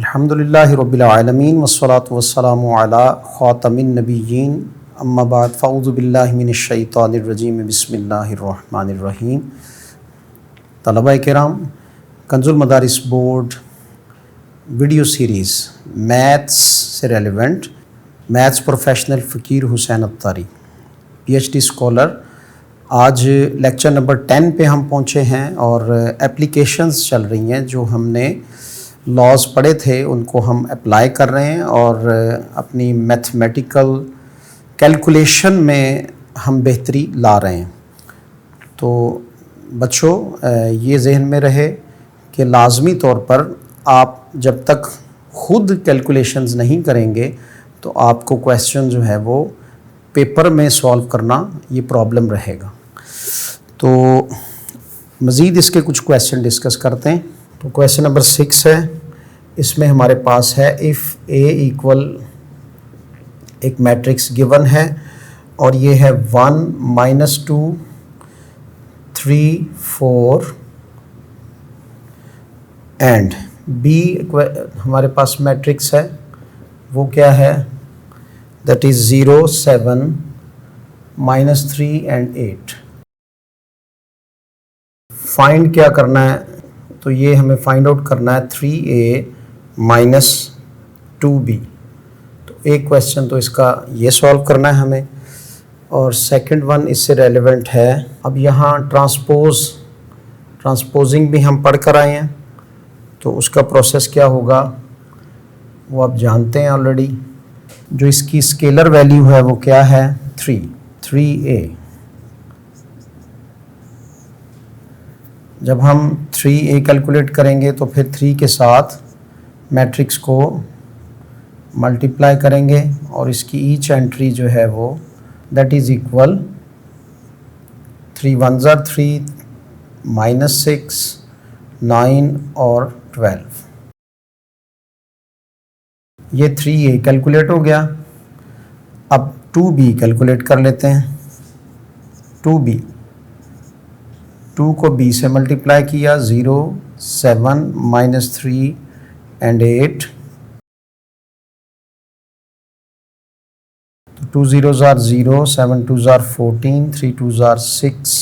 अल्हम्दुलिल्लाहि रब्बिल आलमीन वस्सलातु वस्सलामु अला ख़ातमिन नबिय्यीन अम्मा बाद फ़अऊज़ु बिल्लाहि मिनश शैतानिर रजीम बिस्मिल्लाहिर रहमानिर रहीम। तलबा किराम, कंजुल मदारिस बोर्ड वीडियो सीरीज़ मैथ्स से रेलिवेंट मैथ्स प्रोफेशनल फ़कीर हुसैन अत्तारी PhD स्कॉलर, आज लेक्चर नंबर 10 पे हम पहुँचे हैं और एप्लीकेशंस चल रही हैं। जो हमने लॉज पढ़े थे उनको हम अप्लाई कर रहे हैं और अपनी मैथमेटिकल कैलकुलेशन में हम बेहतरी ला रहे हैं। तो बच्चों, ये जहन में रहे कि लाजमी तौर पर आप जब तक खुद कैलकुलेशंस नहीं करेंगे तो आपको क्वेश्चन जो है वो पेपर में सॉल्व करना ये प्रॉब्लम रहेगा। तो मज़ीद इसके कुछ क्वेश्चन डिस्कस करते हैं। तो क्वेश्चन नंबर 6 है, इसमें हमारे पास है इफ़ A इक्वल एक मैट्रिक्स गिवन है और ये है 1 -2 3 4 एंड B हमारे पास मैट्रिक्स है, वो क्या है, दैट इज़ 0 7 -3 एंड 8। फाइंड क्या करना है, तो ये हमें फाइंड आउट करना है 3A - 2B। तो एक क्वेश्चन तो इसका ये सॉल्व करना है हमें, और सेकंड वन इससे रेलेवेंट है। अब यहाँ ट्रांसपोजिंग भी हम पढ़ कर आए हैं, तो उसका प्रोसेस क्या होगा वो आप जानते हैं ऑलरेडी। जो इसकी स्केलर वैल्यू है वो क्या है, 3A। जब हम 3A कैलकुलेट करेंगे तो फिर 3 के साथ मैट्रिक्स को मल्टीप्लाई करेंगे और इसकी ईच एंट्री जो है वो दैट इज़ इक्वल 3 1 3 -6 9 और 12। ये 3A कैलकुलेट हो गया। अब 2B कैलकुलेट कर लेते हैं। 2B 2 को B से मल्टीप्लाई किया, 0 7 -3 एंड 8। तो 2 0s are 0, 7 2s are 14, 3 2s are 6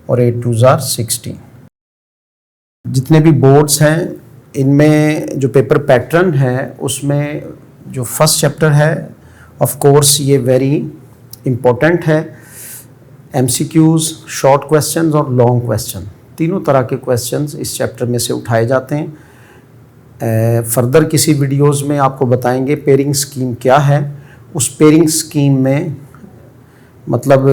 और 8 2s are 16। जितने भी बोर्ड्स हैं इनमें जो पेपर पैटर्न है उसमें जो फर्स्ट चैप्टर है ऑफ कोर्स ये वेरी इम्पोर्टेंट है। MCQs, शॉर्ट क्वेश्चंस और लॉन्ग क्वेश्चन, तीनों तरह के क्वेश्चंस इस चैप्टर में से उठाए जाते हैं। फर्दर किसी वीडियोस में आपको बताएंगे पेयरिंग स्कीम क्या है। उस पेयरिंग स्कीम में मतलब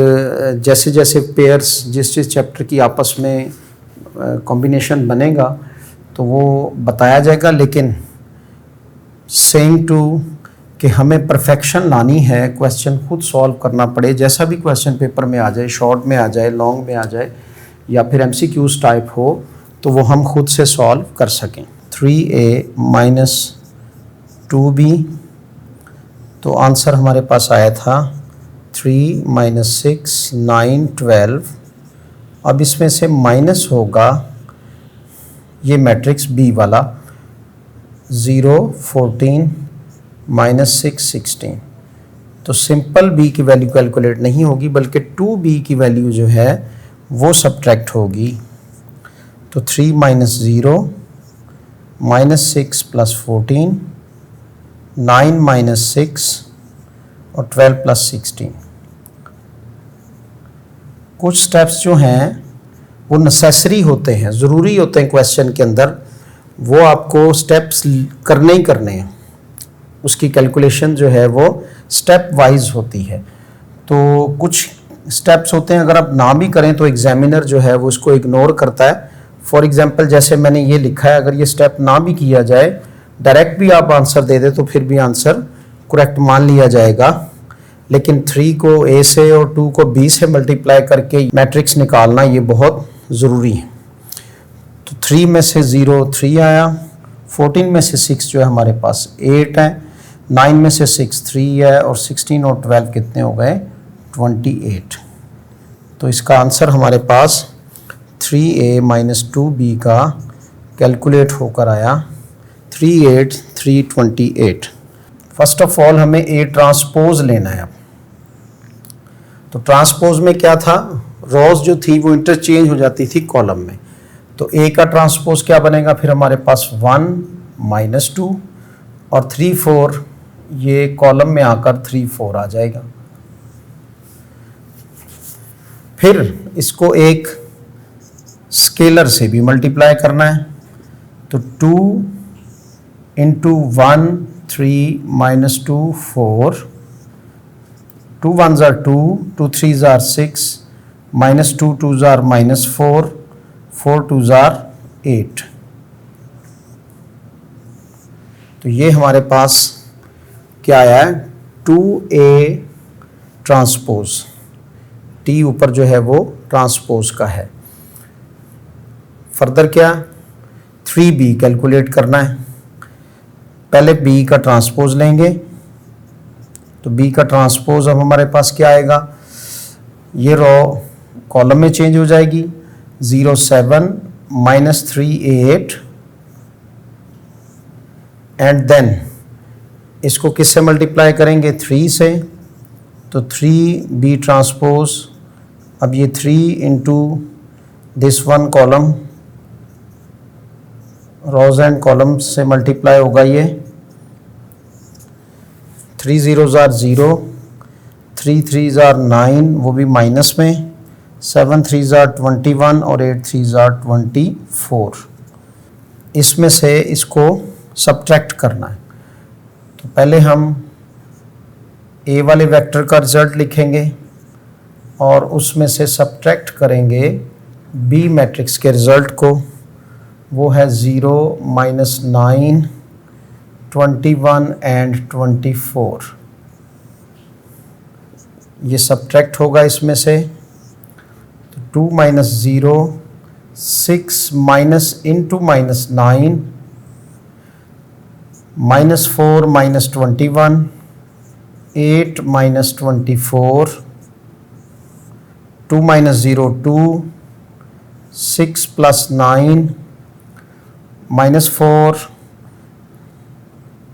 जैसे जैसे पेयर्स जिस जिस चैप्टर की आपस में कॉम्बिनेशन बनेगा तो वो बताया जाएगा, लेकिन सेइंग टू कि हमें परफेक्शन लानी है, क्वेश्चन खुद सॉल्व करना पड़े, जैसा भी क्वेश्चन पेपर में आ जाए, शॉर्ट में आ जाए, लॉन्ग में आ जाए या फिर MCQs टाइप हो, तो वो हम खुद से सॉल्व कर सकें। 3A - 2B, तो आंसर हमारे पास आया था 3 -6 9 12। अब इसमें से माइनस होगा ये मैट्रिक्स B वाला, 0 14 -6 16। तो सिंपल B की वैल्यू कैलकुलेट नहीं होगी बल्कि 2B की वैल्यू जो है वो सब्ट्रैक्ट होगी। तो 3 - 0 -6 + 14 9 - 6 और 12 + 16। कुछ स्टेप्स जो हैं वो नेसेसरी होते हैं, ज़रूरी होते हैं क्वेश्चन के अंदर, वो आपको स्टेप्स करने ही करने हैं। उसकी कैलकुलेशन जो है वो स्टेप वाइज होती है। तो कुछ स्टेप्स होते हैं अगर आप ना भी करें तो एग्जामिनर जो है वो उसको इग्नोर करता है। फॉर एग्जांपल जैसे मैंने ये लिखा है, अगर ये स्टेप ना भी किया जाए, डायरेक्ट भी आप आंसर दे दें तो फिर भी आंसर करेक्ट मान लिया जाएगा। लेकिन 3 को A से और 2 को B से मल्टीप्लाई करके मैट्रिक्स निकालना ये बहुत ज़रूरी है। तो 3 में से 0 3 आया, 14 में से 6 जो है हमारे पास 8 है, 9 में से 6 3 है और 16 और 12 कितने हो गए, 28। तो इसका आंसर हमारे पास 3A - 2B का कैलकुलेट होकर आया 38 328। फर्स्ट ऑफ ऑल हमें ए ट्रांसपोज लेना है। अब तो ट्रांसपोज में क्या था, रोज जो थी वो इंटरचेंज हो जाती थी कॉलम में। तो ए का ट्रांसपोज क्या बनेगा, फिर हमारे पास 1 - 2 और 3 4, ये कॉलम में आकर 3 4 आ जाएगा। फिर इसको एक स्केलर से भी मल्टीप्लाई करना है। तो 2 × 1 3 - 2 4, 2 1s are 2, 2 3s are 6, -2 2s are -4, 4 2s are 8। तो ये हमारे पास क्या आया है, 2A ट्रांसपोज। टी ऊपर जो है वो ट्रांसपोज का है। फर्दर क्या, 3B कैलकुलेट करना है। पहले B का ट्रांसपोज लेंगे। तो B का ट्रांसपोज अब हमारे पास क्या आएगा, ये रो कॉलम में चेंज हो जाएगी। 0 7 -3 8 एंड देन इसको किससे मल्टीप्लाई करेंगे, 3 से। तो 3B ट्रांसपोज, अब ये 3 × this one column, rows and column से मल्टीप्लाई होगा। ये 3 0s are 0, 3 3s are 9, वो भी माइनस में, 7 3s are 21 और 8 3s are 24। इसमें से इसको सब्ट्रैक्ट करना है। तो पहले हम ए वाले वेक्टर का रिजल्ट लिखेंगे और उसमें से सब्ट्रैक्ट करेंगे बी मैट्रिक्स के रिजल्ट को। वो है 0 -9 21 एंड 24। ये सब्ट्रैक्ट होगा इसमें से। तो 2 - 0 6 - -9 -4 -21 8 - 24, 2 - 0 2, 6 + 9 -4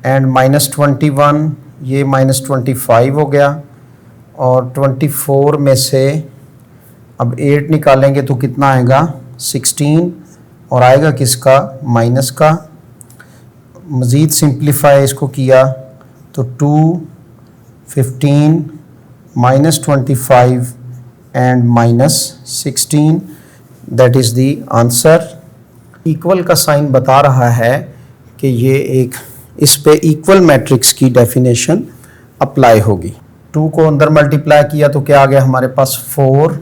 एंड -21, ये -25 हो गया। और 24 में से अब 8 निकालेंगे तो कितना आएगा, 16, और आएगा किसका, माइनस का। मज़ीद सिंप्लीफाई इसको किया तो 2 15 -25 and -16, that is the answer. Equal का साइन बता रहा है कि ये एक, इस पे इक्वल मैट्रिक्स की डेफिनेशन अप्लाई होगी। 2 को अंदर मल्टीप्लाई किया तो क्या आ गया हमारे पास, 4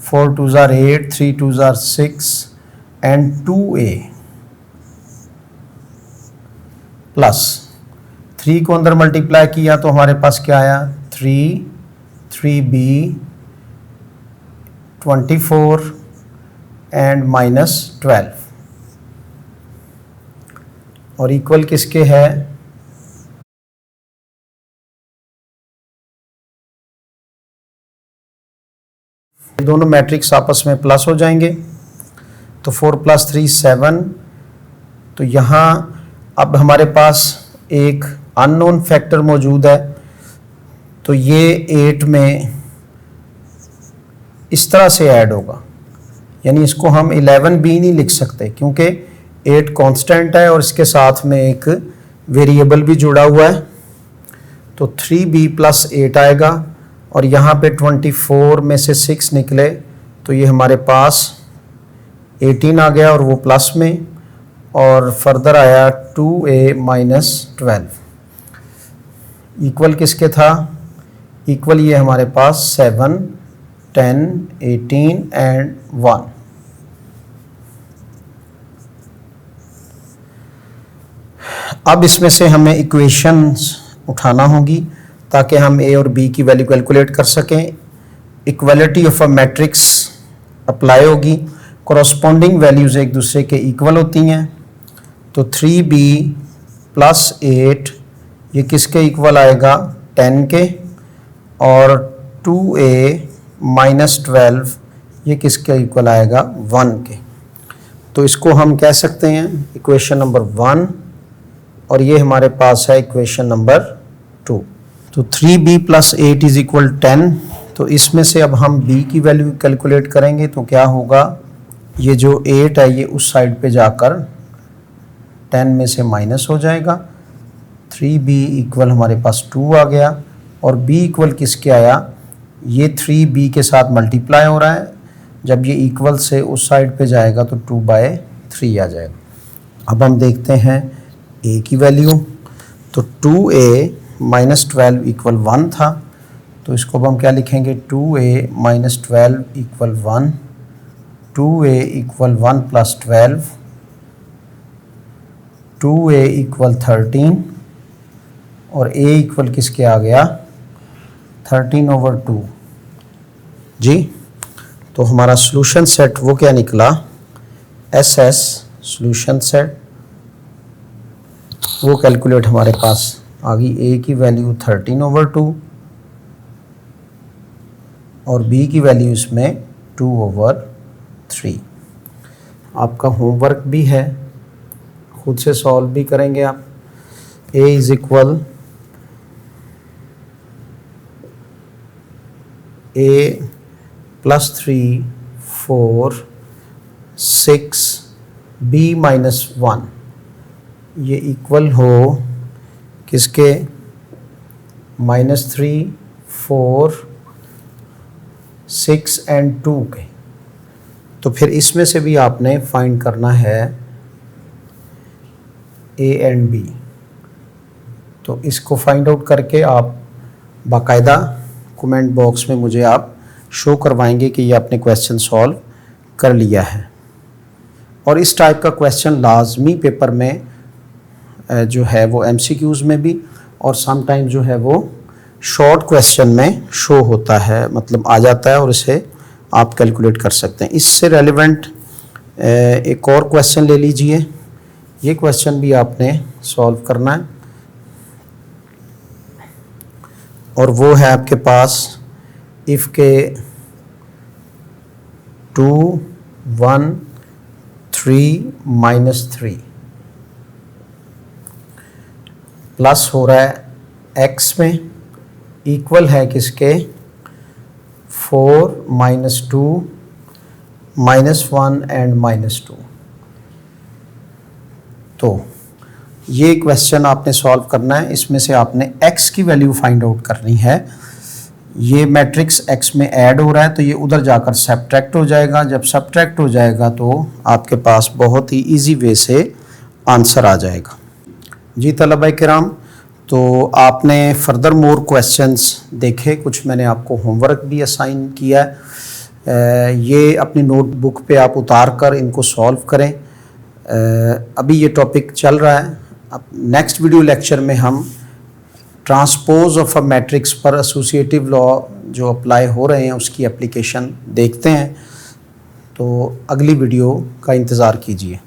4 2s are 8, 3 2s are 6 and 2A plus 3 को अंदर मल्टीप्लाई किया तो हमारे पास क्या आया, 3 3B 24 एंड -12। और इक्वल किसके है, दोनों मैट्रिक्स आपस में प्लस हो जाएंगे। तो 4 + 3 7। तो यहाँ अब हमारे पास एक अननोन फैक्टर मौजूद है। तो ये 8 में इस तरह से ऐड होगा, यानी इसको हम 11B नहीं लिख सकते क्योंकि 8 कांस्टेंट है और इसके साथ में एक वेरिएबल भी जुड़ा हुआ है। तो 3B + 8 आएगा और यहाँ पे 24 में से 6 निकले तो ये हमारे पास 18 आ गया और वो प्लस में, और फर्दर आया 2A - 12। इक्वल किसके था, इक्वल ये हमारे पास 7 10 18 एंड 1। अब इसमें से हमें इक्वेशंस उठाना होगी ताकि हम ए और बी की वैल्यू कैलकुलेट कर सकें। Equality of a matrix apply होगी, कॉरस्पॉन्डिंग वैल्यूज़ एक दूसरे के इक्वल होती हैं। तो 3B + 8 ये किसके इक्वल आएगा, 10 के, और 2A - 12 ये किसके इक्वल आएगा, 1 के। तो इसको हम कह सकते हैं इक्वेशन नंबर 1 और ये हमारे पास है इक्वेशन नंबर 2। तो 3b + 8 = 10। तो इसमें से अब हम b की वैल्यू कैलकुलेट करेंगे तो क्या होगा, ये जो 8 है ये उस साइड पे जाकर 10 में से माइनस हो जाएगा। 3b = हमारे पास 2 आ गया और b = किसके आया, ये 3b के साथ मल्टीप्लाई हो रहा है, जब ये इक्वल से उस साइड पे जाएगा तो 2/3 आ जाएगा। अब हम देखते हैं a की वैल्यू, तो 2a - 12 = 1 था, तो इसको अब हम क्या लिखेंगे, 2a - 12 = 1, 2a = 1 + 12, 2a = 13 और a = किसके आ गया, 13/2 जी। तो हमारा सॉल्यूशन सेट वो क्या निकला, SS सॉल्यूशन सेट वो कैलकुलेट हमारे पास आ गई। a की वैल्यू 13/2 और b की वैल्यू इसमें 2/3। आपका होमवर्क भी है, खुद से सॉल्व भी करेंगे आप। a = a + 3 4 6 b - 1 ये इक्वल हो किसके, -3 4 6 और 2 के। तो फिर इसमें से भी आपने फाइंड करना है a और b। तो इसको फाइंड आउट करके आप बाकायदा कमेंट बॉक्स में मुझे आप शो करवाएंगे कि ये आपने क्वेश्चन सॉल्व कर लिया है। और इस टाइप का क्वेश्चन लाजमी पेपर में जो है वो MCQs में भी और समटाइम जो है वो शॉर्ट क्वेश्चन में शो होता है, मतलब आ जाता है और इसे आप कैलकुलेट कर सकते हैं। इससे रेलिवेंट एक और क्वेश्चन ले लीजिए, ये क्वेश्चन भी आपने सॉल्व करना है और वो है आपके पास इफ़ के 2 1 3 -3 प्लस हो रहा है x में, इक्वल है किसके, 4 - 2 -1 एंड -2। तो ये क्वेश्चन आपने सॉल्व करना है। इसमें से आपने x की वैल्यू फाइंड आउट करनी है। ये मैट्रिक्स x में ऐड हो रहा है तो ये उधर जाकर सब्ट्रैक्ट हो जाएगा। जब सब्ट्रैक्ट हो जाएगा तो आपके पास बहुत ही इजी वे से आंसर आ जाएगा। जी तलबा किराम, तो आपने फर्दर मोर क्वेश्चंस देखे, कुछ मैंने आपको होमवर्क भी असाइन किया है। ये अपनी नोटबुक पे आप उतार कर इनको सॉल्व करें। अभी ये टॉपिक चल रहा है। अब नेक्स्ट वीडियो लेक्चर में हम ट्रांसपोज ऑफ अ मैट्रिक्स पर एसोसिएटिव लॉ जो अप्लाई हो रहे हैं उसकी एप्लीकेशन देखते हैं। तो अगली वीडियो का इंतज़ार कीजिए।